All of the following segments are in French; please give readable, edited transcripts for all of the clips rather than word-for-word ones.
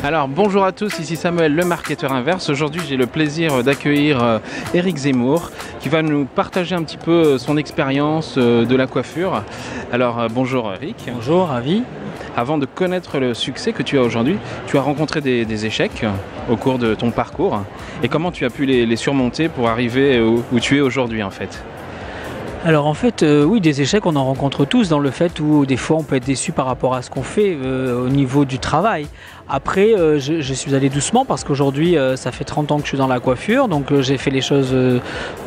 Alors bonjour à tous, ici Samuel, le marketeur inverse. Aujourd'hui j'ai le plaisir d'accueillir Eric Zemmour qui va nous partager un petit peu son expérience de la coiffure. Alors bonjour Eric. Bonjour, ravi. Avant de connaître le succès que tu as aujourd'hui, tu as rencontré des échecs au cours de ton parcours. Et comment tu as pu les surmonter pour arriver où tu es aujourd'hui en fait? Alors en fait, oui, des échecs, on en rencontre tous dans le fait où des fois on peut être déçu par rapport à ce qu'on fait au niveau du travail. Après, je suis allé doucement parce qu'aujourd'hui, ça fait 30 ans que je suis dans la coiffure, donc j'ai fait les choses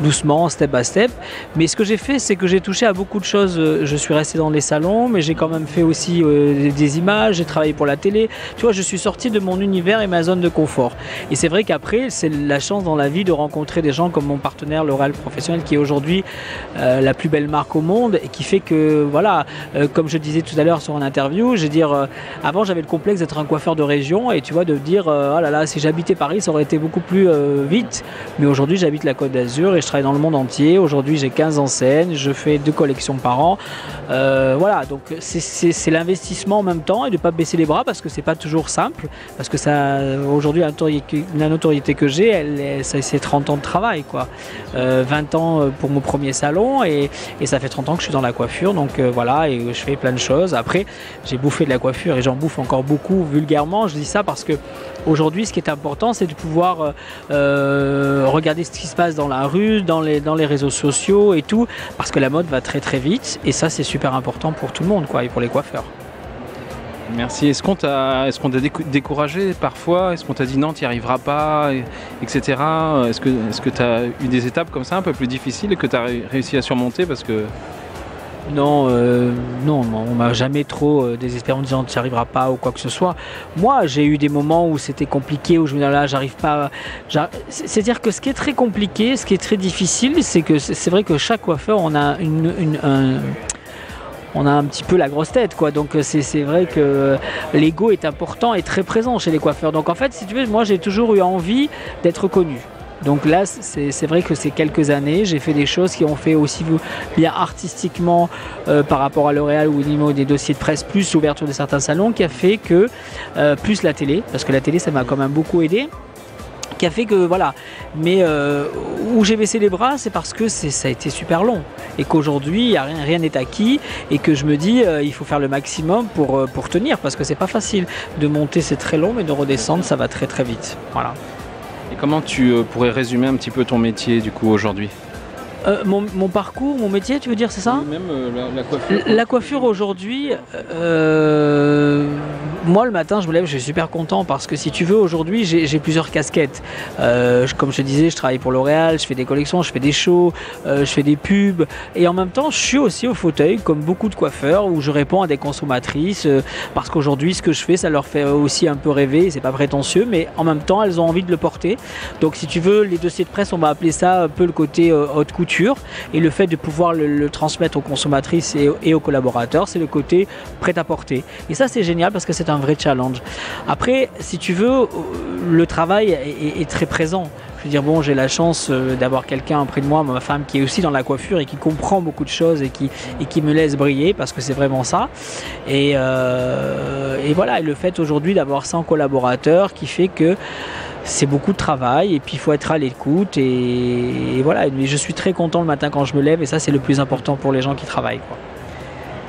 doucement, step by step. Mais ce que j'ai fait, c'est que j'ai touché à beaucoup de choses. Je suis resté dans les salons, mais j'ai quand même fait aussi des images, j'ai travaillé pour la télé. Tu vois, je suis sorti de mon univers et ma zone de confort. Et c'est vrai qu'après, c'est la chance dans la vie de rencontrer des gens comme mon partenaire L'Oréal Professionnel, qui est aujourd'hui la plus belle marque au monde et qui fait que, voilà, comme je disais tout à l'heure sur une interview, je veux dire, avant j'avais le complexe d'être un coiffeur de région et tu vois, de dire oh là là, si j'habitais Paris ça aurait été beaucoup plus vite, mais aujourd'hui j'habite la Côte d'Azur et je travaille dans le monde entier. Aujourd'hui j'ai 15 enseignes, je fais 2 collections par an, voilà, donc c'est l'investissement en même temps et de ne pas baisser les bras parce que c'est pas toujours simple, parce que ça, aujourd'hui la notoriété que j'ai, c'est 30 ans de travail quoi, 20 ans pour mon premier salon et ça fait 30 ans que je suis dans la coiffure, donc voilà, et je fais plein de choses. Après j'ai bouffé de la coiffure et j'en bouffe encore beaucoup vulgairement. Je dis ça parce que aujourd'hui, ce qui est important, c'est de pouvoir regarder ce qui se passe dans la rue, dans les réseaux sociaux et tout, parce que la mode va très très vite et ça, c'est super important pour tout le monde, quoi, et pour les coiffeurs. Merci. Est-ce qu'on t'a découragé parfois? Est-ce qu'on t'a dit non, tu n'y arriveras pas, etc. Est-ce que tu as eu des étapes comme ça un peu plus difficiles et que tu as réussi à surmonter parce que... Non, non, on m'a jamais trop désespéré en me disant tu n'y arriveras pas ou quoi que ce soit. Moi, j'ai eu des moments où c'était compliqué, où je me disais là, j'arrive pas. C'est-à-dire que ce qui est très compliqué, ce qui est très difficile, c'est que c'est vrai que chaque coiffeur, on a on a un petit peu la grosse tête, quoi. Donc c'est vrai que l'ego est important et très présent chez les coiffeurs. Donc en fait, si tu veux, moi j'ai toujours eu envie d'être connu. Donc là, c'est vrai que ces quelques années, j'ai fait des choses qui ont fait aussi bien artistiquement par rapport à L'Oréal ou au niveau des dossiers de presse, plus l'ouverture de certains salons, qui a fait que, plus la télé, parce que la télé, ça m'a quand même beaucoup aidé, qui a fait que, voilà, mais où j'ai baissé les bras, c'est parce que ça a été super long et qu'aujourd'hui, rien n'est acquis et que je me dis, il faut faire le maximum pour tenir, parce que c'est pas facile. De monter, c'est très long, mais de redescendre, ça va très très vite. Voilà. Et comment tu pourrais résumer un petit peu ton métier du coup aujourd'hui? Mon parcours, mon métier, tu veux dire, c'est ça? Oui, même la coiffure. La coiffure aujourd'hui, moi le matin je me lève, je suis super content parce que si tu veux, aujourd'hui j'ai plusieurs casquettes. Comme je te disais, je travaille pour L'Oréal, je fais des collections, je fais des shows, je fais des pubs et en même temps je suis aussi au fauteuil comme beaucoup de coiffeurs où je réponds à des consommatrices parce qu'aujourd'hui ce que je fais, ça leur fait aussi un peu rêver, c'est pas prétentieux, mais en même temps elles ont envie de le porter. Donc si tu veux, les dossiers de presse, on va appeler ça un peu le côté haute couture. Et le fait de pouvoir le transmettre aux consommatrices et aux collaborateurs, c'est le côté prêt-à-porter. Et ça, c'est génial parce que c'est un vrai challenge. Après, si tu veux, le travail est très présent. Je veux dire, bon, j'ai la chance d'avoir quelqu'un près de moi, ma femme, qui est aussi dans la coiffure et qui comprend beaucoup de choses et qui me laisse briller parce que c'est vraiment ça. Et voilà, et le fait aujourd'hui d'avoir 100 collaborateurs qui fait que c'est beaucoup de travail et puis il faut être à l'écoute et voilà. Mais je suis très content le matin quand je me lève et ça, c'est le plus important pour les gens qui travaillent, quoi.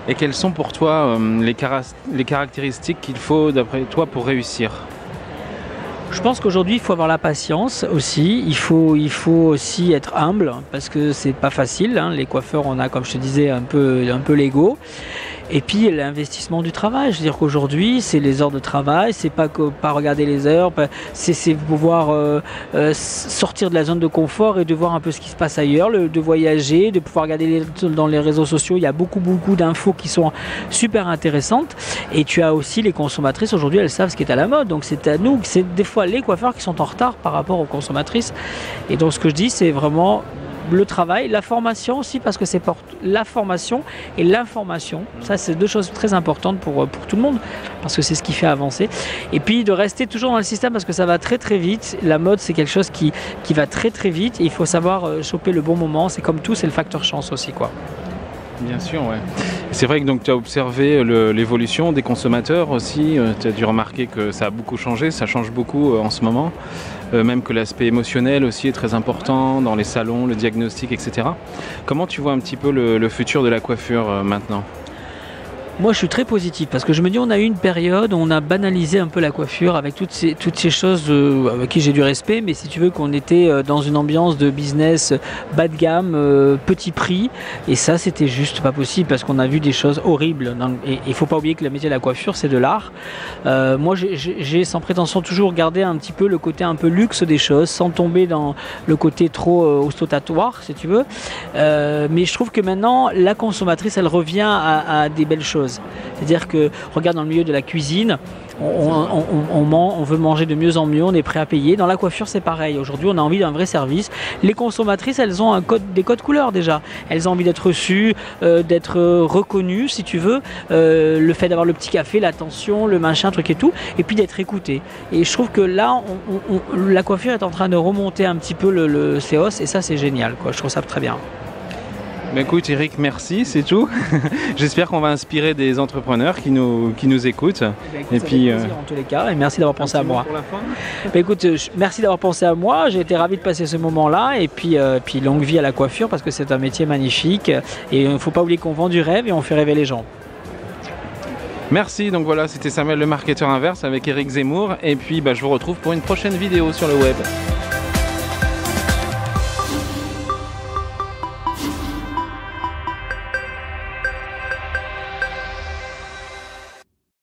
Et quelles sont pour toi les caractéristiques qu'il faut d'après toi pour réussir? Je pense qu'aujourd'hui, il faut avoir la patience aussi. Il faut aussi être humble parce que c'est pas facile, hein. Les coiffeurs, on a, comme je te disais, un peu l'ego. Et puis l'investissement du travail. Je veux dire qu'aujourd'hui, c'est les heures de travail, c'est pas regarder les heures, c'est pouvoir sortir de la zone de confort et de voir un peu ce qui se passe ailleurs, de voyager, de pouvoir regarder dans les réseaux sociaux. Il y a beaucoup d'infos qui sont super intéressantes. Et tu as aussi les consommatrices. Aujourd'hui, elles savent ce qui est à la mode. Donc c'est à nous, c'est des fois les coiffeurs qui sont en retard par rapport aux consommatrices. Et donc ce que je dis, c'est vraiment le travail, la formation aussi, parce que c'est la formation et l'information. Ça, c'est 2 choses très importantes pour tout le monde, parce que c'est ce qui fait avancer. Et puis de rester toujours dans le système, parce que ça va très très vite. La mode, c'est quelque chose qui va très très vite et il faut savoir choper le bon moment. C'est comme tout, c'est le facteur chance aussi, quoi. Bien sûr, ouais. C'est vrai que donc tu as observé l'évolution des consommateurs aussi, tu as dû remarquer que ça a beaucoup changé, ça change beaucoup en ce moment, même que l'aspect émotionnel aussi est très important dans les salons, le diagnostic, etc. Comment tu vois un petit peu le futur de la coiffure maintenant? Moi, je suis très positif parce que je me dis on a eu une période où on a banalisé un peu la coiffure avec toutes ces choses avec qui j'ai du respect, mais si tu veux qu'on était dans une ambiance de business bas de gamme, petit prix, et ça c'était juste pas possible parce qu'on a vu des choses horribles. Et il faut pas oublier que le métier de la coiffure c'est de l'art. Moi, j'ai sans prétention toujours gardé un petit peu le côté un peu luxe des choses, sans tomber dans le côté trop ostentatoire, si tu veux. Mais je trouve que maintenant la consommatrice elle revient à des belles choses. C'est-à-dire que, regarde dans le milieu de la cuisine, on veut manger de mieux en mieux, on est prêt à payer. Dans la coiffure, c'est pareil. Aujourd'hui, on a envie d'un vrai service. Les consommatrices, elles ont des codes couleurs déjà. Elles ont envie d'être reçues, d'être reconnues, si tu veux. Le fait d'avoir le petit café, l'attention, le machin, truc et tout. Et puis d'être écoutée. Et je trouve que là, la coiffure est en train de remonter un petit peu ses hausses. Et ça, c'est génial, quoi. Je trouve ça très bien. Bah écoute Eric, merci, c'est tout. J'espère qu'on va inspirer des entrepreneurs qui nous écoutent. Et puis en tous les cas, et merci d'avoir pensé à moi. Pour la fin. Bah écoute, merci d'avoir pensé à moi. J'ai été ravi de passer ce moment-là et puis longue vie à la coiffure parce que c'est un métier magnifique et il ne faut pas oublier qu'on vend du rêve et on fait rêver les gens. Merci, donc voilà, c'était Samuel le marketeur inverse avec Eric Zemmour et puis je vous retrouve pour une prochaine vidéo sur le web.